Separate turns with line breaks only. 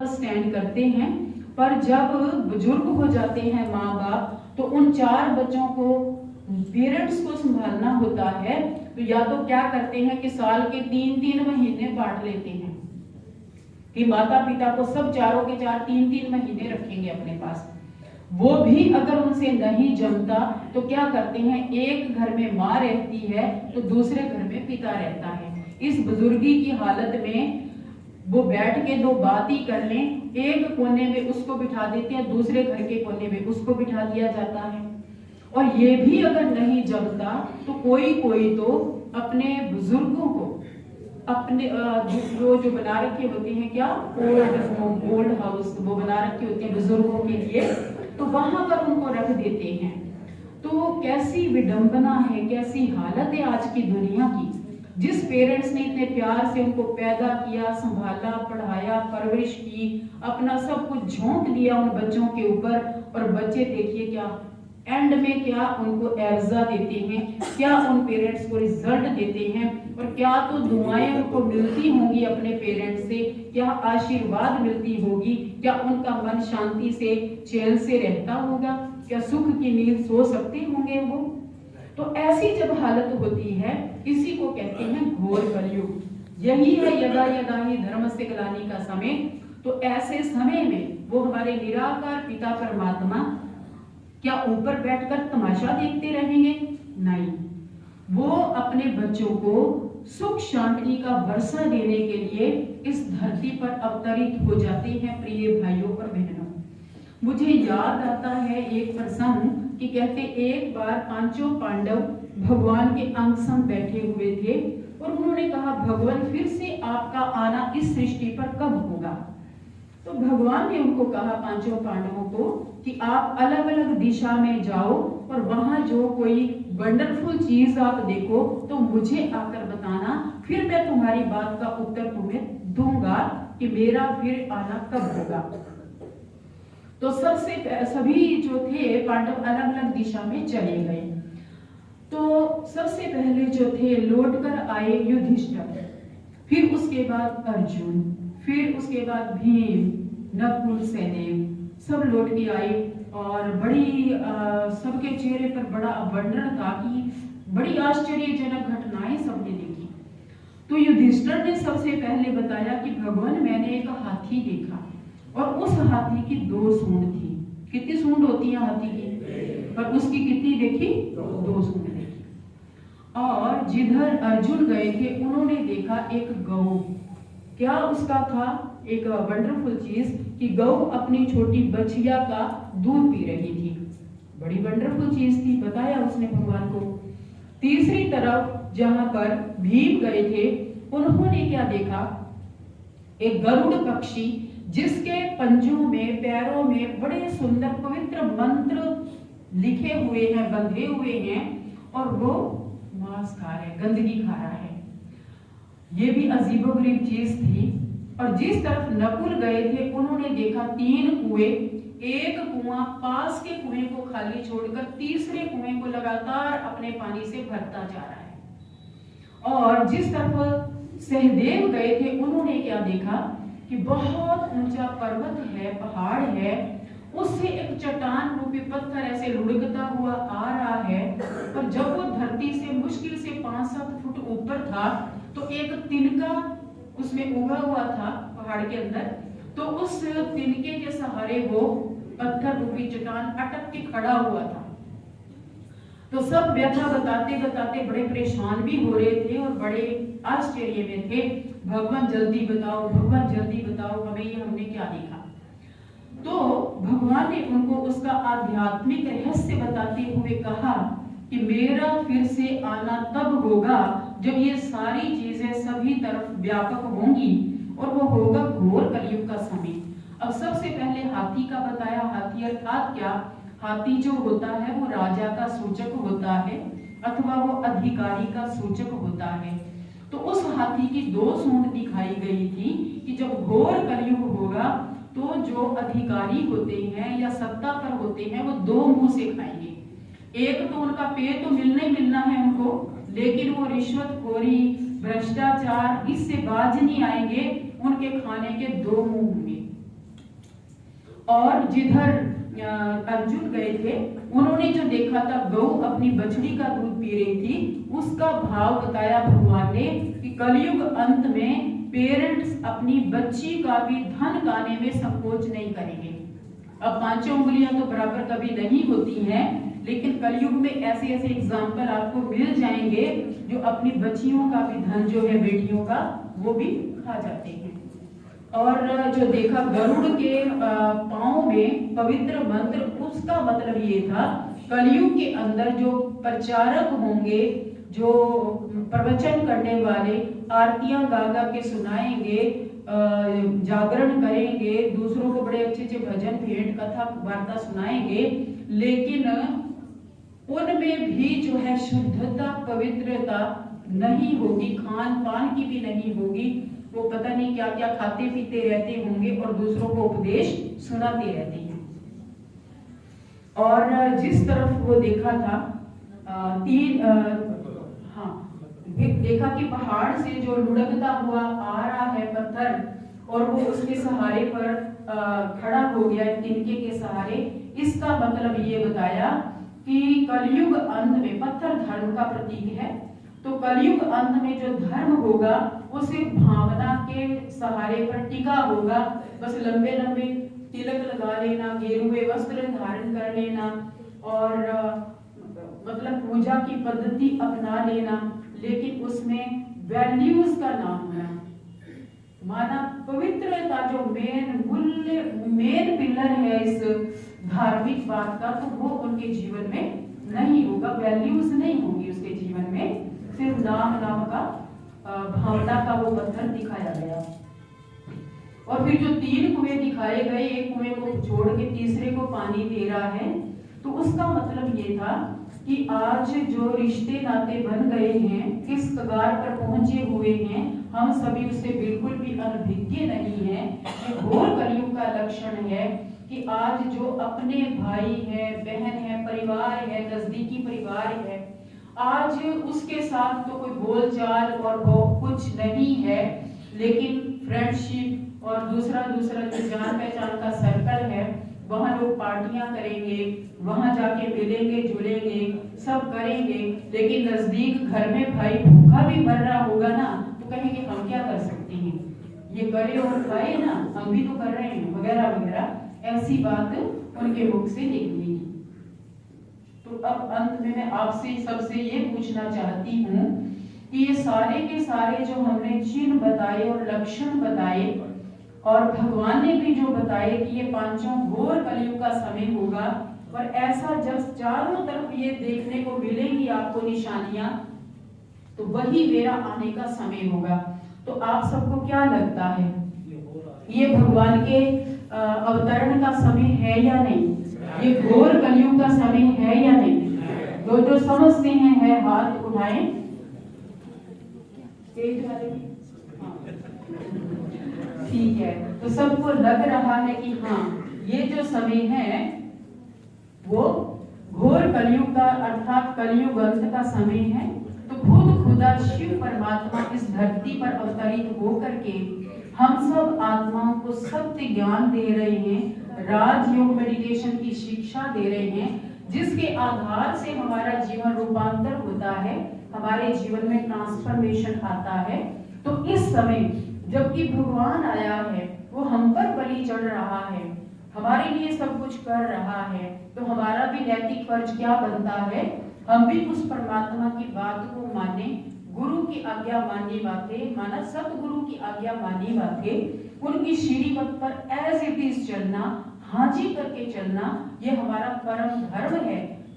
Stand करते हैं। पर जब बुजुर्ग हो जाते हैं माँ बाप, तो उन 4 बच्चों को पेरेंट्स को संभालना होता है। तो या तो क्या करते हैं कि साल के 3-3 महीने बांट लेते हैं कि माता पिता को सब चारों के 4 3-3 महीने रखेंगे अपने पास। वो भी अगर उनसे नहीं जमता तो क्या करते हैं, एक घर में माँ रहती है तो दूसरे घर में पिता रहता है। इस बुजुर्गी की हालत में वो बैठ के 2 बात ही कर लें, एक कोने में उसको बिठा देते हैं, दूसरे घर के कोने में उसको बिठा दिया जाता है। और ये भी अगर नहीं जमता तो कोई तो अपने बुजुर्गों को अपने जो बना रखे होते हैं, क्या ओल्ड होम ओल्ड हाउस वो बना रखे होते हैं बुजुर्गों के लिए, तो वहां पर उनको रख देते हैं। तो कैसी विडंबना है, कैसी हालत है आज की दुनिया की। जिस पेरेंट्स ने इतने प्यार से उनको पैदा किया, संभाला, पढ़ाया, परवरिश की, अपना सब कुछ झोंक दिया उन बच्चों के ऊपर, और बच्चे देखिए क्या एंड में क्या उनको एवजा देते हैं, क्या उन पेरेंट्स को रिजल्ट देते हैं, और क्या तो दुआएं उनको मिलती होंगी अपने पेरेंट्स से, क्या आशीर्वाद मिलती होगी, क्या उनका मन शांति से चैन से रहता होगा, क्या सुख की नींद सो सकते होंगे वो। तो ऐसी जब हालत होती है, इसी को कहते हैं घोर कलयुग। यही है यदा यदा ही धर्म से ग्लानि का समय। तो ऐसे समय में वो हमारे निराकार पिता परमात्मा क्या ऊपर बैठकर तमाशा देखते रहेंगे? नहीं, वो अपने बच्चों को सुख शांति का वर्षा देने के लिए इस धरती पर अवतरित हो जाते हैं। प्रिय भाइयों और बहनों, मुझे याद आता है एक प्रसंग कि कहते एक बार 5 पांडव भगवान के अंग संग बैठे हुए थे और उन्होंने कहा, भगवान फिर से आपका आना इस सृष्टि पर कब होगा? तो भगवान ने उनको कहा 5 पांडवों को कि आप अलग अलग दिशा में जाओ और वहां जो कोई वंडरफुल चीज आप देखो तो मुझे आकर बताना, फिर मैं तुम्हारी बात का उत्तर तुम्हें दूंगा कि मेरा फिर आना कब होगा। तो सभी जो थे पांडव अलग अलग दिशा में चले गए। तो सबसे पहले जो थे लौट कर आए युधिष्ठिर, फिर उसके बाद अर्जुन, फिर उसके बाद भीम, नकुल, सहदेव, सब लौट के आए और बड़ी सबके चेहरे पर बड़ा अवंडन था कि बड़ी आश्चर्यजनक घटनाएं सबने देखी। तो युधिष्ठिर ने सबसे पहले बताया कि भगवान मैंने एक हाथी देखा और उस हाथी की 2 सूंड थी। कितनी सूंड होती है हाथी की? पर उसकी कितनी देखी? 2 सूंड देखी। और जिधर अर्जुन गए थे उन्होंने देखा एक गौ। क्या उसका था? एक वंडरफुल चीज कि गौ अपनी छोटी बछिया का दूध पी रही थी। बड़ी वंडरफुल चीज थी, बताया उसने भगवान को। तीसरी तरफ जहां पर भीम गए थे उन्होंने क्या देखा? एक गरुड़ पक्षी जिसके पंजों में, पैरों में बड़े सुंदर पवित्र मंत्र लिखे हुए हैं, बंधे हुए हैं, और वो मांस खा रहा है, गंदगी खा रहा है। ये भी अजीबोगरीब चीज थी। और जिस तरफ नकुल गए थे उन्होंने देखा 3 कुएं, एक कुआं पास के कुएं को खाली छोड़कर तीसरे कुएं को लगातार अपने पानी से भरता जा रहा है। और जिस तरफ सहदेव गए थे उन्होंने क्या देखा कि बहुत ऊंचा पर्वत है, पहाड़ है, उससे एक चट्टान रूपी पत्थर ऐसे लुढ़कता हुआ आ रहा है। पर जब वो धरती से मुश्किल से 5-7 फुट ऊपर था तो एक तिनका उसमें उगा हुआ था पहाड़ के अंदर। तो उस तिनके के सहारे वो पत्थर रूपी चट्टान अटक के खड़ा हुआ था। तो सब व्यथा बताते बताते बड़े परेशान भी हो रहे थे और बड़े आश्चर्य में थे। भगवान जल्दी बताओ, भगवान जल्दी बताओ, हमें ये हमने क्या देखा। तो भगवान ने उनको उसका आध्यात्मिक रहस्य बताते हुए कहा कि मेरा फिर से आना तब होगा जब ये सारी चीजें सभी तरफ व्यापक होंगी, और वो होगा घोर कलयुग का समय। अब सबसे पहले हाथी का बताया। हाथी अर्थात क्या? हाथी जो होता है वो राजा का सूचक होता है अथवा वो अधिकारी का सूचक होता है। तो उस हाथी की 2 सूंड दिखाई गई थी कि जब घोर कलयुग होगा तो जो अधिकारी होते हैं या सत्ता पर होते हैं वो 2 मुंह से खाएंगे। एक तो उनका पेट तो मिलना है उनको, लेकिन वो रिश्वतखोरी, भ्रष्टाचार, इससे बाज नहीं आएंगे। उनके खाने के 2 मुंह होंगे। और जिधर अर्जुन गए थे, उन्होंने जो देखा था गऊ अपनी बछड़ी का दूध पी रही थी, उसका भाव बताया भगवान ने कि कलयुग अंत में पेरेंट्स अपनी बच्ची का भी धन गाने में संकोच नहीं करेंगे। अब पांचों उंगलियां तो बराबर कभी नहीं होती हैं, लेकिन कलयुग में ऐसे ऐसे एग्जाम्पल आपको मिल जाएंगे जो अपनी बच्चियों का भी धन जो है, बेटियों का, वो भी खा जाते हैं। और जो देखा गरुड़ के पांव में पवित्र मंत्र, उसका मतलब ये था कलयुग के अंदर जो प्रचारक होंगे, जो प्रवचन करने वाले, आरतियां गा गा के सुनाएंगे, जागरण करेंगे, दूसरों को बड़े अच्छे अच्छे भजन भेंट कथा वार्ता सुनाएंगे, लेकिन उनमें भी जो है शुद्धता पवित्रता नहीं होगी, खान पान की भी नहीं होगी। वो पता नहीं क्या क्या खाते पीते रहते होंगे और दूसरों को उपदेश सुनाते रहते हैं। और जिस तरफ वो देखा था देखा कि पहाड़ से जो लुढ़कता हुआ आ रहा है पत्थर और वो उसके सहारे पर खड़ा हो गया, तिनके के सहारे। इसका मतलब ये बताया कि कलयुग अंत में पत्थर धर्म का प्रतीक है, तो कलयुग अंत में जो धर्म होगा वो सिर्फ भावना के सहारे पर टिका होगा। बस लंबे लंबे तिलक लगा लेना, गेरुए वस्त्र धारण कर लेना और मतलब पूजा की पद्धति अपना लेना, लेकिन उसमें वैल्यूज का ना होना। माना पवित्रता जो मेन पिलर है इस धार्मिक बात का, तो वो उनके जीवन में नहीं होगा, वैल्यूज नहीं होगी उसके जीवन में, सिर्फ नाम का भावना का वो पत्थर दिखाया गया। और फिर जो 3 कुएं दिखाए गए, एक कुएं को छोड़ के तीसरे को पानी दे रहा है, तो उसका मतलब ये था कि आज जो रिश्ते नाते बन गए हैं, किस कगार पर पहुंचे हुए हैं, हम सभी उससे बिल्कुल भी अनभिज्ञ नहीं है। ये घोर कलयुग का लक्षण है कि आज जो अपने भाई है, बहन है, परिवार है, नजदीकी परिवार है, आज उसके साथ तो कोई बोलचाल और कुछ नहीं है, लेकिन फ्रेंडशिप और दूसरा जो जान पहचान का सर्कल है, वहां लोग पार्टियां करेंगे, वहां जाके मिलेंगे जुलेंगे, सब करेंगे, लेकिन नजदीक घर में भाई भूखा भी मर रहा होगा ना, तो कहेंगे हम क्या कर सकते हैं, ये करे और खाए ना, हम भी तो कर रहे हैं, वगैरह वगैरह, ऐसी बात उनके मुख से निकलेगी। तो अब अंत में मैं आपसे सबसे ये पूछना चाहती हूँ कि ये सारे के सारे जो हमने चिन्ह बताए और लक्षण बताए, और भगवान ने भी जो बताए कि ये पांचों घोर कलयुग का समय होगा, और ऐसा जब चारों तरफ ये देखने को मिलेंगी आपको निशानियां, तो वही मेरा आने का समय होगा। तो आप सबको क्या लगता है, ये भगवान के अवतरण का समय है या नहीं? ये घोर कलयुग का समय है या नहीं? जो समझते हैं हाथ उठाएं। ठीक है, तो सबको लग रहा है कि हाँ, ये जो समय है वो घोर कलयुग का, अर्थात कलयुग अंत का समय है। तो खुद खुदा शिव परमात्मा इस धरती पर अवतरित होकर के हम सब आत्माओं को सत्य ज्ञान दे रहे हैं, राजयोग मेडिटेशन की शिक्षा दे रहे हैं, जिसके आधार से हमारा जीवन रूपांतर होता है, हमारे जीवन में ट्रांसफॉर्मेशन आता है। तो इस समय जबकि भगवान आया है, वो हम पर बलि चढ़ रहा है, हमारे लिए सब कुछ कर रहा है, तो हमारा भी नैतिक फर्ज क्या बनता है, हम भी उस परमात्मा की बात को माने, गुरु की आज्ञा मानी बातें, माना सतगुरु की आज्ञा मानी बातें, उनकी श्रीमत पर एज इट इज चलना, हाजी करके चलना, ये हमारा परम धर्म है।